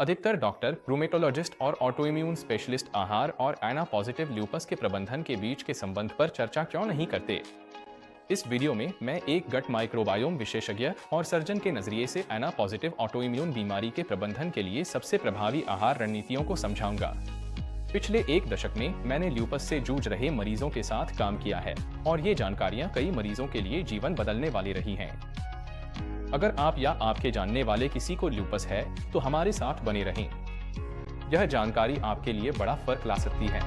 अधिकतर doctor, rheumatologist और autoimmune specialist आहार और एना पॉजिटिव ल्यूपस के प्रबंधन के बीच के संबंध पर चर्चा क्यों नहीं करते। इस वीडियो में मैं एक गट माइक्रोबायोम विशेषज्ञ और सर्जन के नजरिए से एना पॉजिटिव ऑटोइम्यून बीमारी के प्रबंधन के लिए सबसे प्रभावी आहार रणनीतियों को समझाऊंगा। पिछले एक दशक में मैंने ल्यूपस से जूझ रहे मरीजों के साथ काम किया है और ये जानकारियां कई मरीजों के लिए जीवन बदलने वाली रही हैं। अगर आप या आपके जानने वाले किसी को ल्यूपस है तो हमारे साथ बने रहें। यह जानकारी आपके लिए बड़ा फर्क ला सकती है।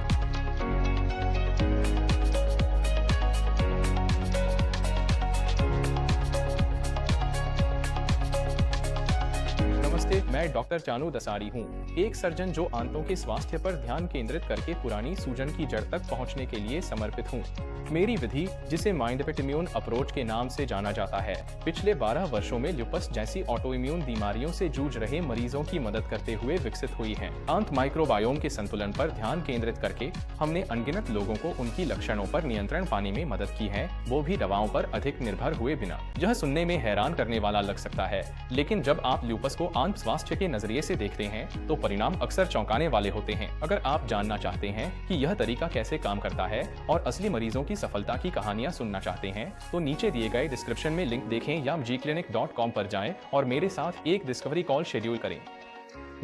नमस्ते, मैं डॉक्टर चानू दसारी हूँ, एक सर्जन जो आंतों के स्वास्थ्य पर ध्यान केंद्रित करके पुरानी सूजन की जड़ तक पहुँचने के लिए समर्पित हूँ। मेरी विधि, जिसे माइंड-पिट इम्यून अप्रोच के नाम से जाना जाता है, पिछले 12 वर्षों में ल्यूपस जैसी ऑटोइम्यून बीमारियों से जूझ रहे मरीजों की मदद करते हुए विकसित हुई है। आंत माइक्रोबायोम के संतुलन पर ध्यान केंद्रित करके हमने अनगिनत लोगों को उनकी लक्षणों पर नियंत्रण पाने में मदद की है, वो भी दवाओं पर अधिक निर्भर हुए बिना। यह सुनने में हैरान करने वाला लग सकता है, लेकिन जब आप ल्यूपस को आंत स्वास्थ्य के नजरिए से देखते हैं तो परिणाम अक्सर चौंकाने वाले होते हैं। अगर आप जानना चाहते हैं कि यह तरीका कैसे काम करता है और असली मरीजों की सफलता की कहानियां सुनना चाहते हैं तो नीचे दिए गए डिस्क्रिप्शन में लिंक देखें या gclinic.com पर जाएं और मेरे साथ एक डिस्कवरी कॉल शेड्यूल करें।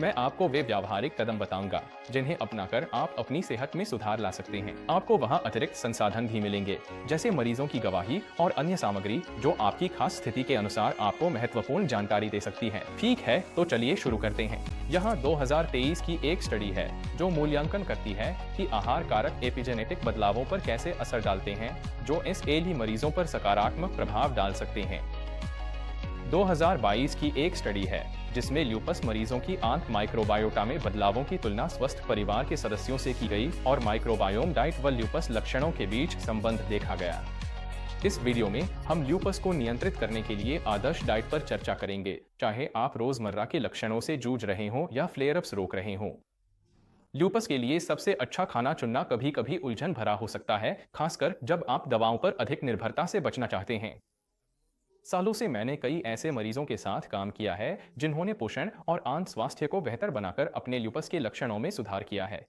मैं आपको वे व्यावहारिक कदम बताऊंगा जिन्हें अपनाकर आप अपनी सेहत में सुधार ला सकते हैं। आपको वहां अतिरिक्त संसाधन भी मिलेंगे, जैसे मरीजों की गवाही और अन्य सामग्री जो आपकी खास स्थिति के अनुसार आपको महत्वपूर्ण जानकारी दे सकती है। ठीक है, तो चलिए शुरू करते हैं। यहाँ 2023 की एक स्टडी है जो मूल्यांकन करती है कि आहार कारक एपिजेनेटिक बदलावों पर कैसे असर डालते हैं, जो SLE मरीजों पर सकारात्मक प्रभाव डाल सकते हैं। 2022 की एक स्टडी है जिसमें ल्यूपस मरीजों की आंत माइक्रोबायोटा में बदलावों की तुलना स्वस्थ परिवार के सदस्यों से की गई और माइक्रोबायोम डाइट व ल्यूपस लक्षणों के बीच संबंध देखा गया। इस वीडियो में हम ल्यूपस को नियंत्रित करने के लिए आदर्श डाइट पर चर्चा करेंगे, चाहे आप रोजमर्रा के लक्षणों से जूझ रहे हों या फ्लेयर अप्स रोक रहे हों। ल्यूपस के लिए सबसे अच्छा खाना चुनना कभी कभी उलझन भरा हो सकता है, खासकर जब आप दवाओं पर अधिक निर्भरता से बचना चाहते हैं। सालों से मैंने कई ऐसे मरीजों के साथ काम किया है जिन्होंने पोषण और आंत स्वास्थ्य को बेहतर बनाकर अपने ल्यूपस के लक्षणों में सुधार किया है।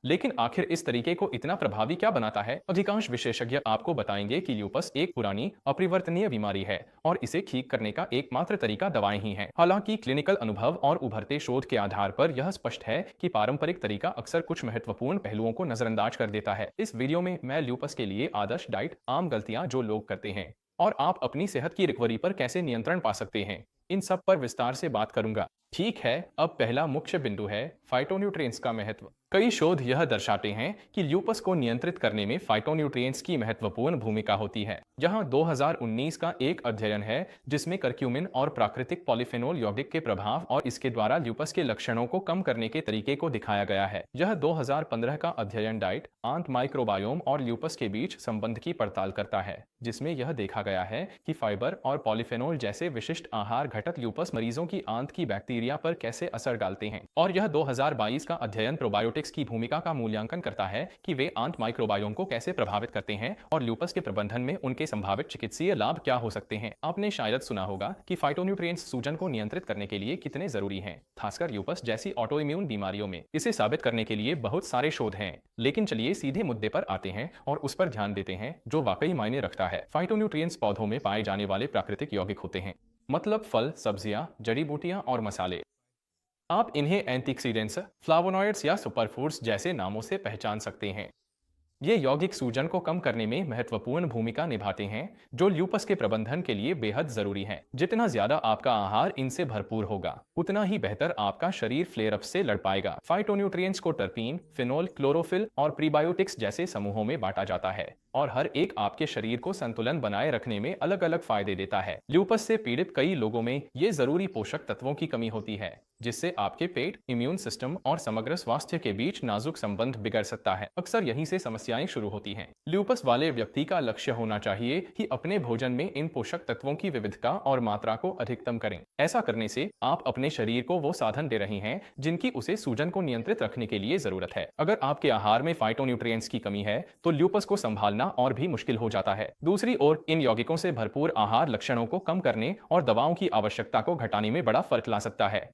लेकिन आखिर इस तरीके को इतना प्रभावी क्या बनाता है? अधिकांश विशेषज्ञ आपको बताएंगे कि ल्यूपस एक पुरानी अपरिवर्तनीय बीमारी है और इसे ठीक करने का एकमात्र तरीका दवाएं ही हैं। हालांकि क्लिनिकल अनुभव और उभरते शोध के आधार पर यह स्पष्ट है कि पारंपरिक तरीका अक्सर कुछ महत्वपूर्ण पहलुओं को नजरअंदाज कर देता है। इस वीडियो में मैं ल्यूपस के लिए आदर्श डाइट, आम गलतियां जो लोग करते हैं और आप अपनी सेहत की रिकवरी पर कैसे नियंत्रण पा सकते हैं, इन सब पर विस्तार से बात करूंगा। ठीक है, अब पहला मुख्य बिंदु है फाइटोन्यूट्रिएंट्स का महत्व। कई शोध यह दर्शाते हैं कि ल्यूपस को नियंत्रित करने में फाइटोन्यूट्रिएंट्स की महत्वपूर्ण भूमिका होती है। यहाँ 2019 का एक अध्ययन है जिसमें करक्यूमिन और प्राकृतिक पॉलीफेनोल यौगिक के प्रभाव और इसके द्वारा ल्यूपस के लक्षणों को कम करने के तरीके को दिखाया गया है। यह 2015 का अध्ययन डाइट, आंत माइक्रोबायोम और ल्यूपस के बीच संबंध की पड़ताल करता है, जिसमें यह देखा गया है कि फाइबर और पॉलीफेनोल जैसे विशिष्ट आहार घटक ल्यूपस मरीजों की आंत की बैक्टीरिया पर कैसे असर डालते हैं। और यह 2022 का अध्ययन प्रोबायोटिक्स की भूमिका का मूल्यांकन करता है कि वे आंत माइक्रोबायोम को कैसे प्रभावित करते हैं और ल्यूपस के प्रबंधन में उनके संभावित चिकित्सीय लाभ क्या हो सकते हैं। आपने शायद सुना होगा कि फाइटोन्यूट्रिएंट्स सूजन को नियंत्रित करने के लिए कितने जरूरी हैं, खासकर ल्यूपस जैसी ऑटोइम्यून बीमारियों में। इसे साबित करने के लिए बहुत सारे शोध हैं, लेकिन चलिए सीधे मुद्दे पर आते हैं और उस पर ध्यान देते हैं जो वाकई मायने रखता है। फाइटोन्यूट्रिएंट्स पौधों में पाए जाने वाले प्राकृतिक यौगिक होते हैं, मतलब फल, सब्जियां, जड़ी बूटियां और मसाले। आप इन्हें एंटीऑक्सीडेंट्स, फ्लावोनॉइड्स या सुपरफूड्स जैसे नामों से पहचान सकते हैं। ये यौगिक सूजन को कम करने में महत्वपूर्ण भूमिका निभाते हैं, जो ल्यूपस के प्रबंधन के लिए बेहद जरूरी है। जितना ज्यादा आपका आहार इनसे भरपूर होगा, उतना ही बेहतर आपका शरीर फ्लेयर अप से लड़ पाएगा। फाइटोन्यूट्रिएंट्स को टर्पीन, फिनोल, क्लोरोफिल और प्रीबायोटिक्स जैसे समूहों में बांटा जाता है और हर एक आपके शरीर को संतुलन बनाए रखने में अलग अलग फायदे देता है। ल्यूपस से पीड़ित कई लोगों में ये जरूरी पोषक तत्वों की कमी होती है, जिससे आपके पेट, इम्यून सिस्टम और समग्र स्वास्थ्य के बीच नाजुक संबंध बिगड़ सकता है। अक्सर यहीं से समस्याएं शुरू होती हैं। ल्यूपस वाले व्यक्ति का लक्ष्य होना चाहिए कि अपने भोजन में इन पोषक तत्वों की विविधता और मात्रा को अधिकतम करें। ऐसा करने से आप अपने शरीर को वो साधन दे रहे हैं जिनकी उसे सूजन को नियंत्रित रखने के लिए जरूरत है। अगर आपके आहार में फाइटोन्यूट्रिएंट्स की कमी है तो ल्यूपस को संभालना और भी मुश्किल हो जाता है। दूसरी ओर इन यौगिकों से भरपूर आहार लक्षणों को कम करने और दवाओं की आवश्यकता को घटाने में बड़ा फर्क ला सकता है।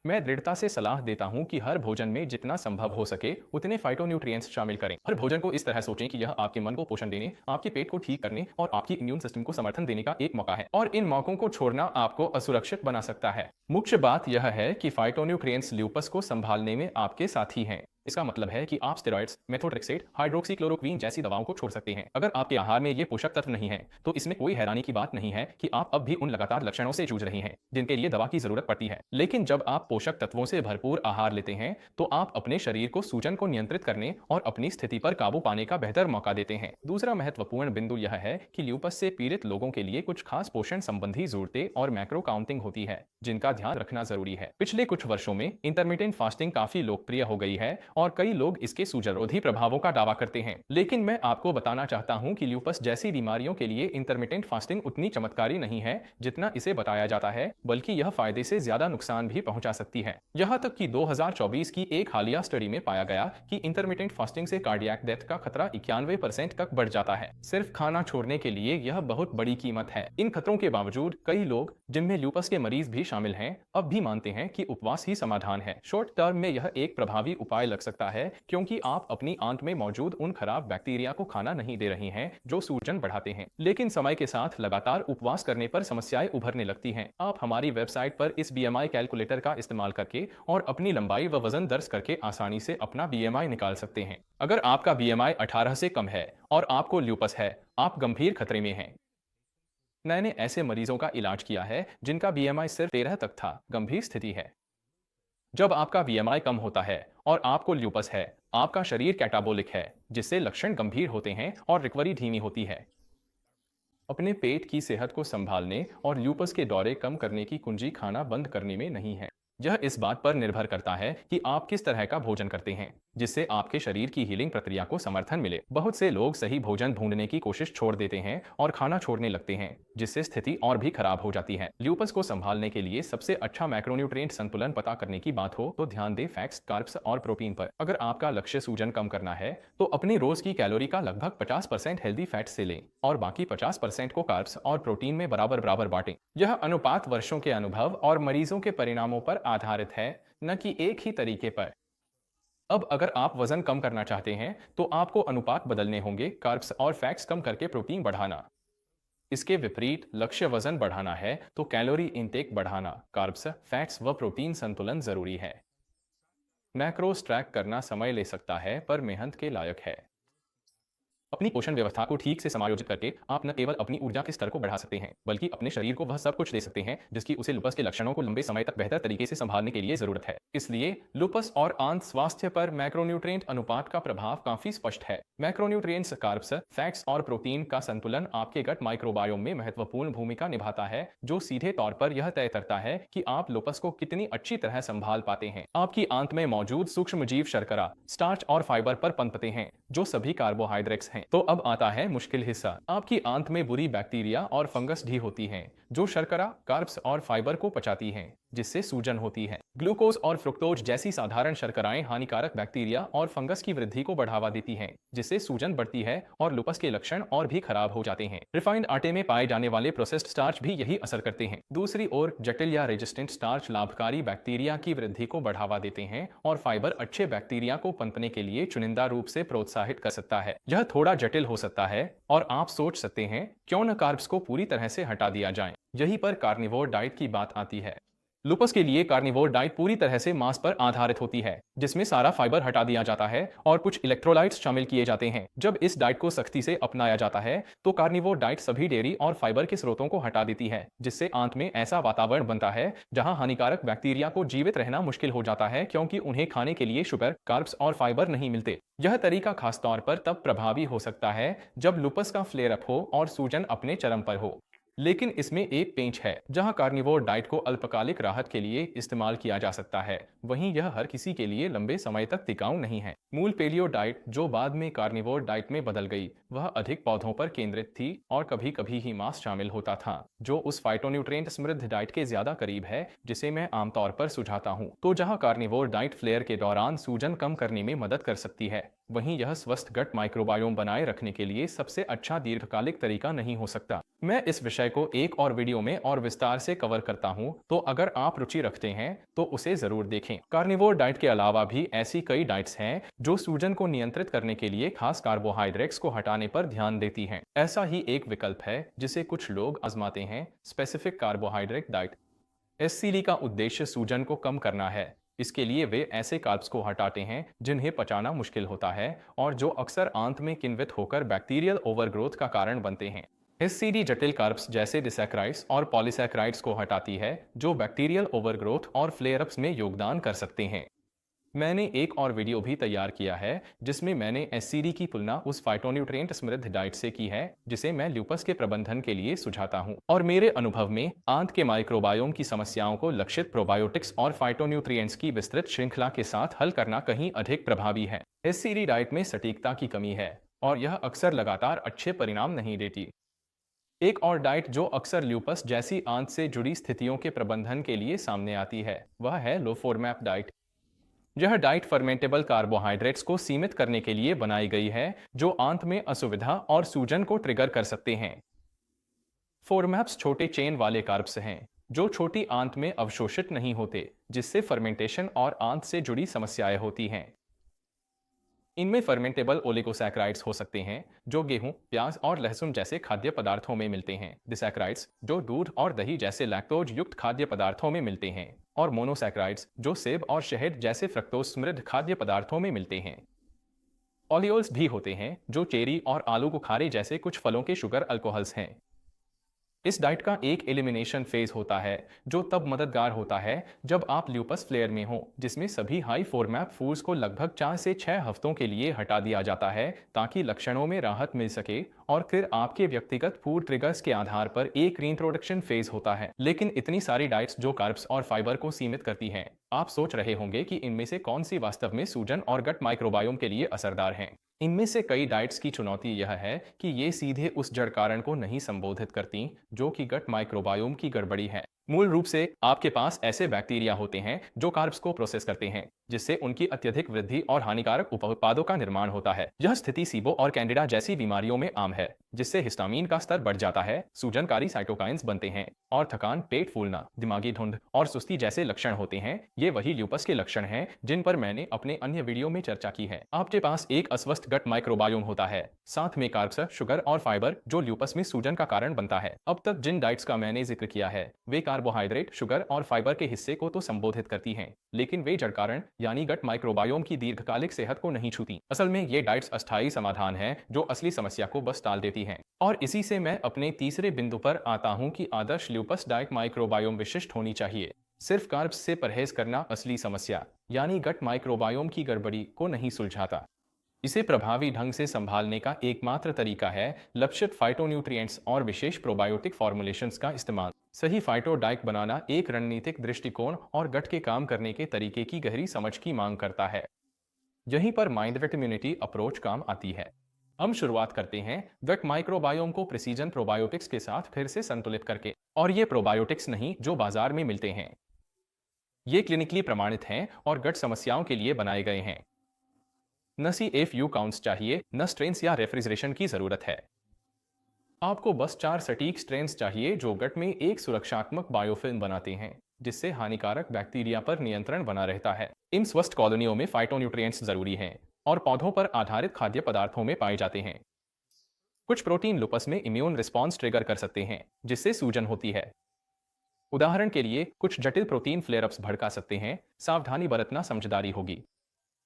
मैं दृढ़ता से सलाह देता हूं कि हर भोजन में जितना संभव हो सके उतने फाइटोन्यूट्रिएंट्स शामिल करें। हर भोजन को इस तरह सोचें कि यह आपके मन को पोषण देने, आपके पेट को ठीक करने और आपकी इम्यून सिस्टम को समर्थन देने का एक मौका है, और इन मौकों को छोड़ना आपको असुरक्षित बना सकता है। मुख्य बात यह है कि फाइटोन्यूट्रिएंट्स ल्यूपस को संभालने में आपके साथी हैं। इसका मतलब है कि आप स्टेरॉइड्स, मेथोट्रेक्सेट, हाइड्रोक्सीक्लोरोक्वीन जैसी दवाओं को छोड़ सकते हैं। अगर आपके आहार में ये पोषक तत्व नहीं है तो इसमें कोई हैरानी की बात नहीं है कि आप अब भी उन लगातार लक्षणों से जूझ रहे हैं जिनके लिए दवा की जरूरत पड़ती है। लेकिन जब आप पोषक तत्वों से भरपूर आहार लेते हैं तो आप अपने शरीर को सूजन को नियंत्रित करने और अपनी स्थिति पर काबू पाने का बेहतर मौका देते हैं। दूसरा महत्वपूर्ण बिंदु यह है कि ल्यूपस से पीड़ित लोगों के लिए कुछ खास पोषण संबंधी जरूरतें और मैक्रो काउंटिंग होती है जिनका ध्यान रखना जरूरी है। पिछले कुछ वर्षों में इंटरमिटेंट फास्टिंग काफी लोकप्रिय हो गई है और कई लोग इसके सूजनरोधी प्रभावों का दावा करते हैं। लेकिन मैं आपको बताना चाहता हूं कि ल्यूपस जैसी बीमारियों के लिए इंटरमिटेंट फास्टिंग उतनी चमत्कारी नहीं है जितना इसे बताया जाता है, बल्कि यह फायदे से ज्यादा नुकसान भी पहुंचा सकती है। यहां तक कि 2024 की एक हालिया स्टडी में पाया गया कि इंटरमिटेंट फास्टिंग से कार्डियक डेथ का खतरा 91% तक बढ़ जाता है। सिर्फ खाना छोड़ने के लिए यह बहुत बड़ी कीमत है। इन खतरों के बावजूद कई लोग, जिनमें ल्यूपस के मरीज भी शामिल हैं, अब भी मानते हैं कि उपवास ही समाधान है। शॉर्ट टर्म में यह एक प्रभावी उपाय लग सकता है क्योंकि आप अपनी आंत में मौजूद उन खराब बैक्टीरिया को खाना नहीं दे रहे हैं जो सूजन बढ़ाते हैं। लेकिन समय के साथ लगातार उपवास करने पर समस्याएं उभरने लगती हैं। आप हमारी वेबसाइट पर इस बीएमआई कैलकुलेटर का इस्तेमाल करके और अपनी लंबाई व वजन दर्ज करके आसानी से अपना बीएमआई निकाल सकते हैं। अगर आपका बीएमआई 18 से कम है और आपको ल्यूपस है, आप गंभीर खतरे में हैं। मैंने ऐसे मरीजों का इलाज किया है जिनका बीएमआई सिर्फ 13 तक था। गंभीर स्थिति है। जब आपका बीएमआई कम होता है और आपको ल्यूपस है, आपका शरीर कैटाबोलिक है, जिससे लक्षण गंभीर होते हैं और रिकवरी धीमी होती है। अपने पेट की सेहत को संभालने और ल्यूपस के दौरे कम करने की कुंजी खाना बंद करने में नहीं है। यह इस बात पर निर्भर करता है कि आप किस तरह का भोजन करते हैं, जिससे आपके शरीर की हीलिंग प्रक्रिया को समर्थन मिले। बहुत से लोग सही भोजन ढूंढने की कोशिश छोड़ देते हैं और खाना छोड़ने लगते हैं, जिससे स्थिति और भी खराब हो जाती है। ल्यूपस को संभालने के लिए सबसे अच्छा मैक्रोन्यूट्रिएंट संतुलन पता करने की बात हो तो ध्यान दें फैट्स, कार्ब्स और प्रोटीन पर। अगर आपका लक्ष्य सूजन कम करना है तो अपनी रोज की कैलोरी का लगभग 50% हेल्दी फैट से लें और बाकी 50% को कार्ब्स और प्रोटीन में बराबर बराबर बांटें। यह अनुपात वर्षों के अनुभव और मरीजों के परिणामों पर आधारित है, न कि एक ही तरीके पर। अब अगर आप वजन कम करना चाहते हैं तो आपको अनुपात बदलने होंगे, कार्ब्स और फैट्स कम करके प्रोटीन बढ़ाना। इसके विपरीत लक्ष्य वजन बढ़ाना है तो कैलोरी इंटेक बढ़ाना, कार्ब्स, फैट्स व प्रोटीन संतुलन जरूरी है। मैक्रोस ट्रैक करना समय ले सकता है पर मेहनत के लायक है। अपनी पोषण व्यवस्था को ठीक से समायोजित करके आप न केवल अपनी ऊर्जा के स्तर को बढ़ा सकते हैं, बल्कि अपने शरीर को वह सब कुछ दे सकते हैं जिसकी उसे लूपस के लक्षणों को लंबे समय तक बेहतर तरीके से संभालने के लिए जरूरत है। इसलिए लूपस और आंत स्वास्थ्य पर मैक्रोन्यूट्रिएंट अनुपात का प्रभाव काफी स्पष्ट है। मैक्रोन्यूट्रिएंट्स, कार्ब्स, फैट्स और प्रोटीन का संतुलन आपके गट माइक्रोबायोम में महत्वपूर्ण भूमिका निभाता है, जो सीधे तौर पर यह तय करता है कि आप लूपस को कितनी अच्छी तरह संभाल पाते हैं। आपकी आंत में मौजूद सूक्ष्मजीव शर्करा, स्टार्च और फाइबर पर पनपते हैं, जो सभी कार्बोहाइड्रेट्स हैं। तो अब आता है मुश्किल हिस्सा। आपकी आंत में बुरी बैक्टीरिया और फंगस भी होती हैं, जो शर्करा, कार्ब्स और फाइबर को पचाती हैं, जिससे सूजन होती है। ग्लूकोज और फ्रुक्टोज जैसी साधारण शर्कराएं हानिकारक बैक्टीरिया और फंगस की वृद्धि को बढ़ावा देती हैं, जिससे सूजन बढ़ती है और लूपस के लक्षण और भी खराब हो जाते हैं। रिफाइंड आटे में पाए जाने वाले प्रोसेस्ड स्टार्च भी यही असर करते हैं। दूसरी ओर जटिल या रेजिस्टेंट स्टार्च लाभकारी बैक्टीरिया की वृद्धि को बढ़ावा देते हैं और फाइबर अच्छे बैक्टीरिया को पनपने के लिए चुनिंदा रूप से प्रोत्साहित कर सकता है। यह थोड़ा जटिल हो सकता है और आप सोच सकते हैं क्यों न कार्ब्स को पूरी तरह से हटा दिया जाए। यहीं पर कार्निवोर डाइट की बात आती है। लूपस के लिए कार्निवोर डाइट पूरी तरह से मांस पर आधारित होती है, जिसमें सारा फाइबर हटा दिया जाता है और कुछ इलेक्ट्रोलाइट्स शामिल किए जाते हैं। जब इस डाइट को सख्ती से अपनाया जाता है तो कार्निवोर डाइट सभी डेयरी और फाइबर के स्रोतों को हटा देती है, जिससे आंत में ऐसा वातावरण बनता है जहां हानिकारक बैक्टीरिया को जीवित रहना मुश्किल हो जाता है, क्योंकि उन्हें खाने के लिए शुगर, कार्ब्स और फाइबर नहीं मिलते। यह तरीका खासतौर पर तब प्रभावी हो सकता है जब लूपस का फ्लेयर अप हो और सूजन अपने चरम पर हो। लेकिन इसमें एक पेंच है। जहां कार्निवोर डाइट को अल्पकालिक राहत के लिए इस्तेमाल किया जा सकता है, वहीं यह हर किसी के लिए लंबे समय तक टिकाऊ नहीं है। मूल पेलियो डाइट, जो बाद में कार्निवोर डाइट में बदल गई, वह अधिक पौधों पर केंद्रित थी और कभी कभी ही मांस शामिल होता था, जो उस फाइटोन्यूट्रिएंट समृद्ध डाइट के ज्यादा करीब है जिसे मैं आमतौर पर सुझाता हूँ। तो जहाँ कार्निवोर डाइट फ्लेयर के दौरान सूजन कम करने में मदद कर सकती है, वहीं यह स्वस्थ गट माइक्रोबायोम बनाए रखने के लिए सबसे अच्छा दीर्घकालिक तरीका नहीं हो सकता। मैं इस विषय को एक और वीडियो में और विस्तार से कवर करता हूं, तो अगर आप रुचि रखते हैं तो उसे जरूर देखें। कार्निवोर डाइट के अलावा भी ऐसी कई डाइट्स हैं जो सूजन को नियंत्रित करने के लिए खास कार्बोहाइड्रेट्स को हटाने पर ध्यान देती हैं। ऐसा ही एक विकल्प है जिसे कुछ लोग आजमाते हैं, स्पेसिफिक कार्बोहाइड्रेट डाइट। एससीडी का उद्देश्य सूजन को कम करना है। इसके लिए वे ऐसे कार्ब्स को हटाते हैं जिन्हें पचाना मुश्किल होता है और जो अक्सर आंत में किण्वित होकर बैक्टीरियल ओवरग्रोथ का कारण बनते हैं। एससीडी जटिल कार्ब्स जैसे डिसैक्राइड्स और पॉलीसैक्राइड्स को हटाती है जो बैक्टीरियल ओवरग्रोथ और फ्लेयरअप्स में योगदान कर सकते हैं। मैंने एक और वीडियो भी तैयार किया है जिसमें मैंने एससीडी की तुलना उस फाइटोन्यूट्रिएंट समृद्ध डाइट से की है जिसे मैं ल्यूपस के प्रबंधन के लिए सुझाता हूं, और मेरे अनुभव में आंत के माइक्रोबायोम की समस्याओं को लक्षित प्रोबायोटिक्स और फाइटोन्यूट्रिएंट्स की विस्तृत श्रृंखला के साथ हल करना कहीं अधिक प्रभावी है। एससीडी डाइट में सटीकता की कमी है और यह अक्सर लगातार अच्छे परिणाम नहीं देती। एक और डाइट जो अक्सर ल्यूपस जैसी आंत से जुड़ी स्थितियों के प्रबंधन के लिए सामने आती है वह है लो फोरमैप डाइट। यह डाइट फर्मेंटेबल कार्बोहाइड्रेट्स को सीमित करने के लिए बनाई गई है जो आंत में असुविधा और सूजन को ट्रिगर कर सकते हैं। फोरमैप्स छोटे चेन वाले कार्ब्स हैं जो छोटी आंत में अवशोषित नहीं होते, जिससे फर्मेंटेशन और आंत से जुड़ी समस्याएं होती हैं। इनमें फर्मेंटेबल ओलिगोसैक्राइड्स हो सकते हैं जो गेहूं, प्याज और लहसुन जैसे खाद्य पदार्थों में मिलते हैं, डिसैक्राइड्स जो दूध और दही जैसे लैक्टोज युक्त खाद्य पदार्थों में मिलते हैं, और मोनोसैक्राइड्स जो सेब और शहद जैसे फ्रक्टोज समृद्ध खाद्य पदार्थों में मिलते हैं। ऑलियोल्स भी होते हैं जो चेरी और आलू बुखारे जैसे कुछ फलों के शुगर अल्कोहल्स हैं। इस डाइट का एक एलिमिनेशन फेज होता है जो तब मददगार होता है जब आप ल्यूपस फ्लेयर में हो, जिसमें सभी हाई फोरमैप फूड्स को लगभग 4 से 6 हफ्तों के लिए हटा दिया जाता है ताकि लक्षणों में राहत मिल सके, और फिर आपके व्यक्तिगत फूड ट्रिगर्स के आधार पर एक रीइंट्रोडक्शन फेज होता है। लेकिन इतनी सारी डाइट्स जो कार्ब्स और फाइबर को सीमित करती हैं, आप सोच रहे होंगे कि इनमें से कौन सी वास्तव में सूजन और गट माइक्रोबायोम के लिए असरदार हैं। इनमें से कई डाइट्स की चुनौती यह है कि ये सीधे उस जड़ कारण को नहीं संबोधित करती जो कि गट माइक्रोबायोम की गड़बड़ी है। मूल रूप से आपके पास ऐसे बैक्टीरिया होते हैं जो कार्ब्स को प्रोसेस करते हैं, जिससे उनकी अत्यधिक वृद्धि और हानिकारक उत्पादों का निर्माण होता है। यह स्थिति सीबो और कैंडिडा जैसी बीमारियों में आम है, जिससे हिस्टामीन का स्तर बढ़ जाता है, सूजनकारी साइटोकाइंस बनते हैं और थकान, पेट फूलना, दिमागी धुंध और सुस्ती जैसे लक्षण होते हैं। ये वही ल्यूपस के लक्षण हैं जिन पर मैंने अपने अन्य वीडियो में चर्चा की है। आपके पास एक अस्वस्थ गट माइक्रोबायोम होता है, साथ में कार्ब्स, शुगर और फाइबर जो ल्यूपस में सूजन का कारण बनता है। अब तक जिन डाइट्स का मैंने जिक्र किया है वे कार्बोहाइड्रेट, शुगर और फाइबर के हिस्से को तो संबोधित करती हैं, लेकिन वे जड़ कारण यानी गट माइक्रोबायोम की दीर्घकालिक सेहत को नहीं छूती। असल में ये डाइट्स अस्थायी समाधान है जो असली समस्या को बस टाल देती हैं। और इसी से मैं अपने तीसरे बिंदु पर आता हूं कि आदर्श ल्यूपस डाइट माइक्रोबायोम विशिष्ट होनी चाहिए। सिर्फ कार्ब्स से परहेज करना असली समस्या यानी गट माइक्रोबायोम की गड़बड़ी को नहीं सुलझाता। इसे प्रभावी ढंग से संभालने का एकमात्र तरीका है लक्षित फाइटोन्यूट्रिएंट्स और विशेष प्रोबायोटिक फॉर्मुलेशंस का इस्तेमाल। सही फाइटो डाइट बनाना एक रणनीतिक दृष्टिकोण और गट के काम करने के तरीके की गहरी समझ की मांग करता है। यहीं पर माइंडवेट इम्यूनिटी अप्रोच काम आती है। हम शुरुआत करते हैं गट माइक्रोबायोम को प्रिसीजन प्रोबायोटिक्स के साथ फिर से संतुलित करके। और ये प्रोबायोटिक्स नहीं जो बाजार में मिलते हैं, ये क्लिनिकली प्रमाणित हैं और गट समस्याओं के लिए बनाए गए हैं। न CFU काउंट्स चाहिए, न स्ट्रेन्स या रेफ्रिजरेशन की जरूरत है। आपको बस 4 सटीक स्ट्रेन्स चाहिए जो गट में एक सुरक्षात्मक बायोफिल्म बनाते हैं, जिससे हानिकारक बैक्टीरिया पर नियंत्रण बना रहता है। इन स्वस्थ कॉलोनियों में फाइटोन्यूट्रिएंट्स जरूरी हैं और पौधों पर आधारित खाद्य पदार्थों में पाए जाते हैं। कुछ प्रोटीन लुपस में इम्यून रिस्पॉन्स ट्रिगर कर सकते हैं, जिससे सूजन होती है। उदाहरण के लिए कुछ जटिल प्रोटीन फ्लेयरअप्स भड़का सकते हैं। सावधानी बरतना समझदारी होगी।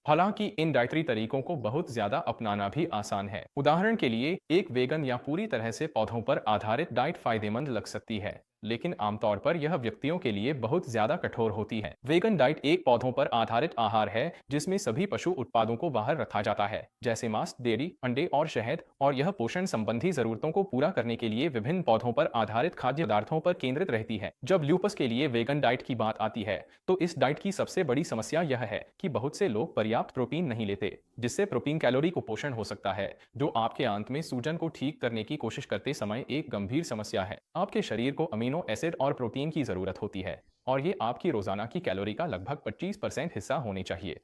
हालांकि इन डाइटरी तरीकों को बहुत ज्यादा अपनाना भी आसान है। उदाहरण के लिए एक वेगन या पूरी तरह से पौधों पर आधारित डाइट फायदेमंद लग सकती है, लेकिन आमतौर पर यह व्यक्तियों के लिए बहुत ज्यादा कठोर होती है। वेगन डाइट एक पौधों पर आधारित आहार है जिसमें सभी पशु उत्पादों को बाहर रखा जाता है, जैसे मांस, डेयरी, अंडे और शहद, और यह पोषण संबंधी जरूरतों को पूरा करने के लिए विभिन्न पौधों पर आधारित खाद्य पदार्थों पर केंद्रित रहती है। जब ल्यूपस के लिए वेगन डाइट की बात आती है तो इस डाइट की सबसे बड़ी समस्या यह है कि बहुत से लोग पर्याप्त प्रोटीन नहीं लेते, जिससे प्रोटीन कैलोरी कुपोषण हो सकता है, जो आपके आंत में सूजन को ठीक करने की कोशिश करते समय एक गंभीर समस्या है। आपके शरीर को अमीनो एसिड और प्रोटीन की जरूरत होती है और ये आपकी रोजाना की कैलोरी का लगभग 25% हिस्सा होने चाहिए।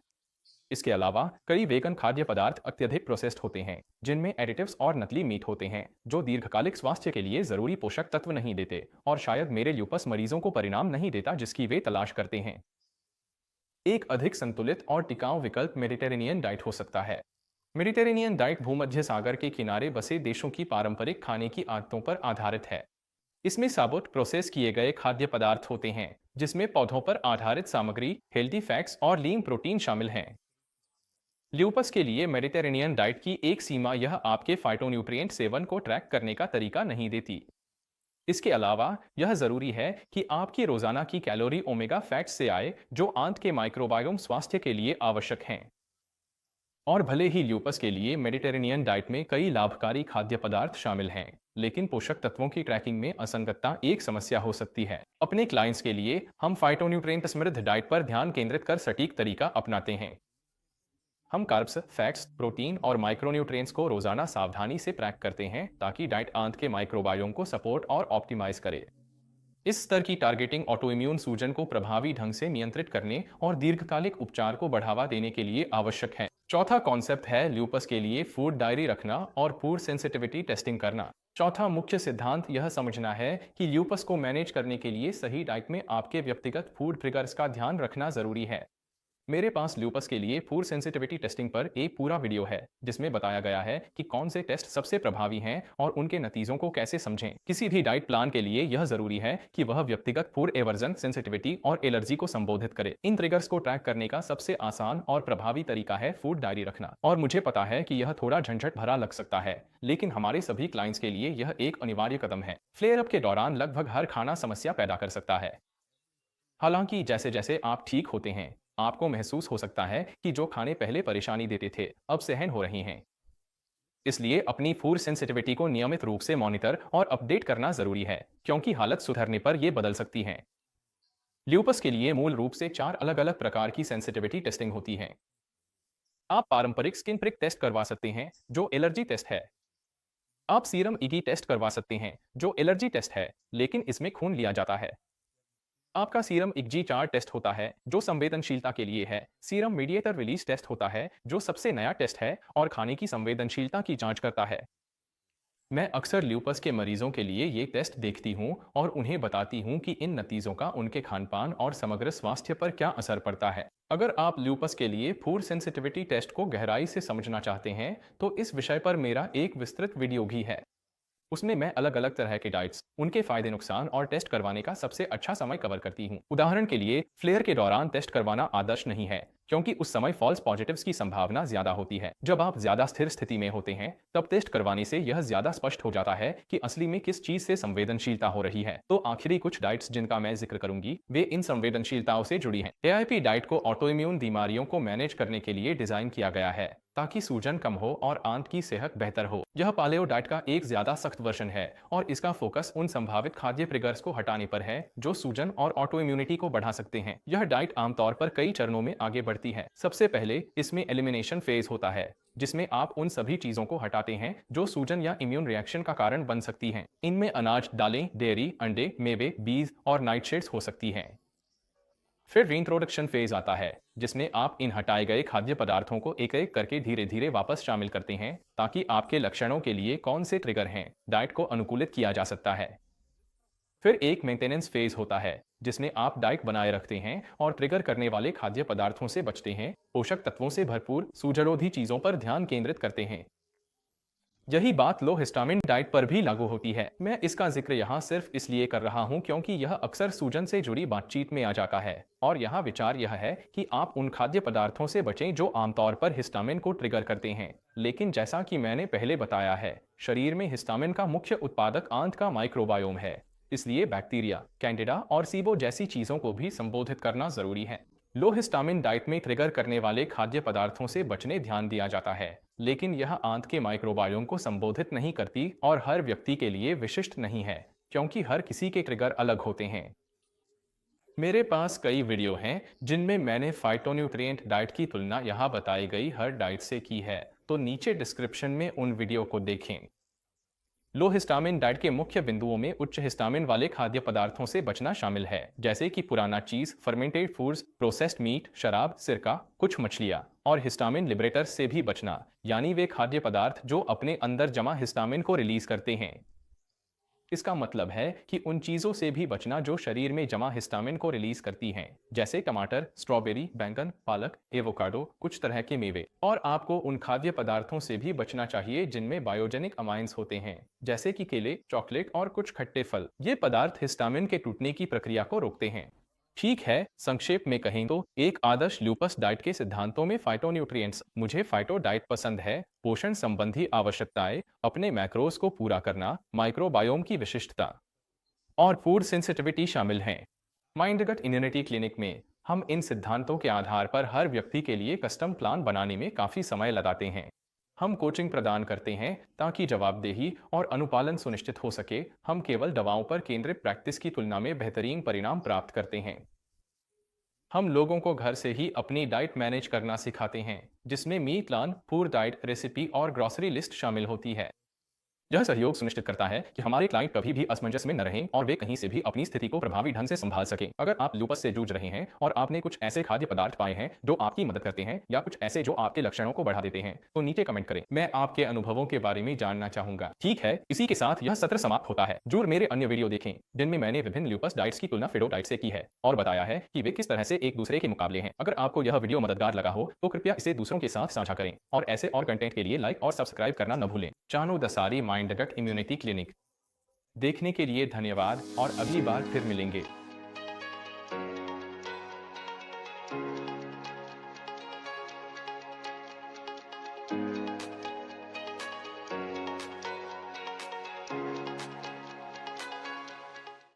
इसके अलावा कई वेगन खाद्य पदार्थ अत्यधिक प्रोसेस्ड होते हैं, जिनमें एडिटिव्स और नकली मीट होते हैं, जो दीर्घकालिक स्वास्थ्य के लिए जरूरी पोषक तत्व नहीं देते और शायद मेरे ल्यूपस मरीजों को परिणाम नहीं देता जिसकी वे तलाश करते हैं। एक अधिक संतुलित और टिकाऊ विकल्प मेडिटेरेनियन डाइट हो सकता है। मेडिटेरेनियन डाइट भूमध्य सागर के किनारे बसे देशों की पारंपरिक खाने की आदतों पर आधारित है। इसमें साबुत प्रोसेस किए गए खाद्य पदार्थ होते हैं, जिसमें पौधों पर आधारित सामग्री, हेल्दी फैट्स और लीन प्रोटीन शामिल हैं। ल्यूपस के लिए मेडिटेरेनियन डाइट की एक सीमा यह आपके फाइटोन्यूट्रिएंट सेवन को ट्रैक करने का तरीका नहीं देती। इसके अलावा यह जरूरी है कि आपकी रोजाना की कैलोरी ओमेगा फैट्स से आए, जो आंत के माइक्रोबायोम स्वास्थ्य के लिए आवश्यक हैं। और भले ही ल्यूपस के लिए मेडिटेरेनियन डाइट में कई लाभकारी खाद्य पदार्थ शामिल हैं, लेकिन पोषक तत्वों की ट्रैकिंग में असंगतता एक समस्या हो सकती है। अपने क्लाइंट्स के लिए हम फाइटोन्यूट्रिएंट समृद्ध डाइट पर ध्यान केंद्रित कर सटीक तरीका अपनाते हैं। हम कार्ब्स, फैट्स, प्रोटीन और माइक्रोन्यूट्रिएंट्स को रोजाना सावधानी से ट्रैक करते हैं ताकि डाइट आंत के माइक्रोबायोम को सपोर्ट और ऑप्टिमाइज करे। इस स्तर की टारगेटिंग ऑटोइम्यून सूजन को प्रभावी ढंग से नियंत्रित करने और दीर्घकालिक उपचार को बढ़ावा देने के लिए आवश्यक है। चौथा कॉन्सेप्ट है ल्यूपस के लिए फूड डायरी रखना और फूड सेंसिटिविटी टेस्टिंग करना। चौथा मुख्य सिद्धांत यह समझना है कि ल्यूपस को मैनेज करने के लिए सही डाइट में आपके व्यक्तिगत फूड ट्रिगर्स का ध्यान रखना जरूरी है। मेरे पास ल्यूपस के लिए फूड सेंसिटिविटी टेस्टिंग पर एक पूरा वीडियो है, जिसमें बताया गया है कि कौन से टेस्ट सबसे प्रभावी हैं और उनके नतीजों को कैसे समझें। किसी भी डाइट प्लान के लिए यह जरूरी है कि वह व्यक्तिगत फूड एवर्जन, सेंसिटिविटी और एलर्जी को संबोधित करे। इन ट्रिगर्स को ट्रैक करने का सबसे आसान और प्रभावी तरीका है फूड डायरी रखना। और मुझे पता है कि यह थोड़ा झंझट भरा लग सकता है, लेकिन हमारे सभी क्लाइंट्स के लिए यह एक अनिवार्य कदम है। फ्लेयर अप के दौरान लगभग हर खाना समस्या पैदा कर सकता है। हालांकि जैसे जैसे आप ठीक होते हैं, आपको महसूस हो सकता है कि जो खाने पहले परेशानी देते थे, अब सहन हो रही हैं। इसलिए अपनी फूड सेंसिटिविटी को नियमित रूप से मॉनिटर और अपडेट करना जरूरी है, क्योंकि हालत सुधरने पर यह बदल सकती है। ल्यूपस के लिए मूल रूप से 4 अलग अलग प्रकार की सेंसिटिविटी टेस्टिंग होती है। आप पारंपरिक स्किन प्रिक टेस्ट करवा सकते हैं, जो एलर्जी टेस्ट है। आप सीरम इगी टेस्ट करवा सकते हैं, जो एलर्जी टेस्ट है, लेकिन इसमें खून लिया जाता है। आपका सीरम IgG4 टेस्ट होता है, जो संवेदनशीलता के लिए है। सीरम मीडिएटर रिलीज टेस्ट होता है, जो सबसे नया टेस्ट है और खाने की संवेदनशीलता की जांच करता है। मैं अक्सर ल्यूपस के मरीजों के लिए ये टेस्ट देखती हूँ और उन्हें बताती हूँ कि इन नतीजों का उनके खानपान और समग्र स्वास्थ्य पर क्या असर पड़ता है। अगर आप ल्यूपस के लिए फूड सेंसिटिविटी टेस्ट को गहराई से समझना चाहते हैं, तो इस विषय पर मेरा एक विस्तृत वीडियो भी है। उसमें मैं अलग अलग तरह के डाइट्स, उनके फायदे नुकसान और टेस्ट करवाने का सबसे अच्छा समय कवर करती हूँ। उदाहरण के लिए, फ्लेयर के दौरान टेस्ट करवाना आदर्श नहीं है, क्योंकि उस समय फॉल्स पॉजिटिव्स की संभावना ज्यादा होती है। जब आप ज्यादा स्थिर स्थिति में होते हैं, तब टेस्ट करवाने से यह ज्यादा स्पष्ट हो जाता है कि असली में किस चीज से संवेदनशीलता हो रही है। तो आखिरी कुछ डाइट्स जिनका मैं जिक्र करूंगी, वे इन संवेदनशीलताओं से जुड़ी हैं। AIP डाइट को ऑटोइम्यून बीमारियों को मैनेज करने के लिए डिजाइन किया गया है, ताकि सूजन कम हो और आंत की सेहत बेहतर हो। यह पालेयो डाइट का एक ज्यादा सख्त वर्जन है और इसका फोकस उन संभावित खाद्य ट्रिगर्स को हटाने पर है जो सूजन और ऑटो इम्यूनिटी को बढ़ा सकते हैं। यह डाइट आमतौर पर कई चरणों में आगे बढ़ती है। सबसे पहले इसमें एलिमिनेशन फेज होता है, जिसमें आप उन सभी चीजों को हटाते हैं जो सूजन या इम्यून रिएक्शन का कारण बन सकती हैं। इनमें अनाज, दालें, डेयरी, अंडे, मेवे, बीज और नाइटशेड्स हो सकती हैं। फिर रीइंट्रोडक्शन फेज आता है, जिसमें आप इन हटाए गए खाद्य पदार्थों को एक एक करके धीरे धीरे वापस शामिल करते हैं, ताकि आपके लक्षणों के लिए कौन से ट्रिगर हैं, डाइट को अनुकूलित किया जा सकता है। फिर एक मेंटेनेंस फेज होता है, जिसमें आप डाइट बनाए रखते हैं और ट्रिगर करने वाले खाद्य पदार्थों से बचते हैं, पोषक तत्वों से भरपूर सूजनरोधी चीजों पर ध्यान केंद्रित करते हैं। यही बात लो हिस्टामिन डाइट पर भी लागू होती है। मैं इसका जिक्र यहाँ सिर्फ इसलिए कर रहा हूँ क्योंकि यह अक्सर सूजन से जुड़ी बातचीत में आ जाता है, और यहाँ विचार यह है कि आप उन खाद्य पदार्थों से बचें जो आमतौर पर हिस्टामिन को ट्रिगर करते हैं। लेकिन जैसा कि मैंने पहले बताया है, शरीर में हिस्टामिन का मुख्य उत्पादक आंत का माइक्रोबायोम है, इसलिए बैक्टीरिया, कैंडिडा और सीबो जैसी चीजों को भी संबोधित करना जरूरी है। लो हिस्टामिन डाइट में ट्रिगर करने वाले खाद्य पदार्थों से बचने ध्यान दिया जाता है, लेकिन यह आंत के माइक्रोबायोम को संबोधित नहीं करती और हर व्यक्ति के लिए विशिष्ट नहीं है, क्योंकि हर किसी के ट्रिगर अलग होते हैं। मेरे पास कई वीडियो हैं जिनमें मैंने फाइटोन्यूट्रिएंट डाइट की तुलना यहाँ बताई गई हर डाइट से की है, तो नीचे डिस्क्रिप्शन में उन वीडियो को देखें। लो हिस्टामिन डाइट के मुख्य बिंदुओं में उच्च हिस्टामिन वाले खाद्य पदार्थों से बचना शामिल है, जैसे कि पुराना चीज, फर्मेंटेड फूड्स, प्रोसेस्ड मीट, शराब, सिरका, कुछ मछलियां। और हिस्टामिन लिबरेटर्स से भी बचना, यानी वे खाद्य पदार्थ जो अपने अंदर जमा हिस्टामिन को रिलीज करते हैं। इसका मतलब है कि उन चीजों से भी बचना जो शरीर में जमा हिस्टामिन को रिलीज करती हैं, जैसे टमाटर, स्ट्रॉबेरी, बैंगन, पालक, एवोकाडो, कुछ तरह के मेवे। और आपको उन खाद्य पदार्थों से भी बचना चाहिए जिनमें बायोजेनिक अमाइंस होते हैं, जैसे कि केले, चॉकलेट और कुछ खट्टे फल। ये पदार्थ हिस्टामिन के टूटने की प्रक्रिया को रोकते हैं। ठीक है, संक्षेप में कहें तो एक आदर्श ल्यूपस डाइट के सिद्धांतों में फाइटोन्यूट्रिएंट्स। मुझे फाइटो डाइट पसंद है। पोषण संबंधी आवश्यकताएं, अपने मैक्रोस को पूरा करना, माइक्रोबायोम की विशिष्टता और फूड सेंसिटिविटी शामिल हैं। माइंड गट इम्यूनिटी क्लिनिक में हम इन सिद्धांतों के आधार पर हर व्यक्ति के लिए कस्टम प्लान बनाने में काफी समय लगाते हैं। हम कोचिंग प्रदान करते हैं ताकि जवाबदेही और अनुपालन सुनिश्चित हो सके। हम केवल दवाओं पर केंद्रित प्रैक्टिस की तुलना में बेहतरीन परिणाम प्राप्त करते हैं। हम लोगों को घर से ही अपनी डाइट मैनेज करना सिखाते हैं, जिसमें meal plan, food diet recipe और ग्रोसरी लिस्ट शामिल होती है। यह सहयोग सुनिश्चित करता है कि हमारे क्लाइंट कभी भी असमंजस में न रहें और वे कहीं से भी अपनी स्थिति को प्रभावी ढंग से संभाल सकें। अगर आप लूपस से जूझ रहे हैं और आपने कुछ ऐसे खाद्य पदार्थ पाए हैं जो आपकी मदद करते हैं या कुछ ऐसे जो आपके लक्षणों को बढ़ा देते हैं, तो नीचे कमेंट करें। मैं आपके अनुभवों के बारे में जानना चाहूंगा। ठीक है, इसी के साथ यह सत्र समाप्त होता है। जरूर मेरे अन्य वीडियो देखें जिनमें मैंने विभिन्न लूपस डाइट्स की तुलना फिडो डाइट से की है और बताया है कि वे किस तरह से एक दूसरे के मुकाबले हैं। अगर आपको यह वीडियो मददगार लगा हो तो कृपया इसे दूसरों के साथ साझा करें और ऐसे और कंटेंट के लिए लाइक और सब्सक्राइब करना न भूलें। चानू दसारी माइंड गट इम्यूनिटी क्लिनिक देखने के लिए धन्यवाद और अगली बार फिर मिलेंगे।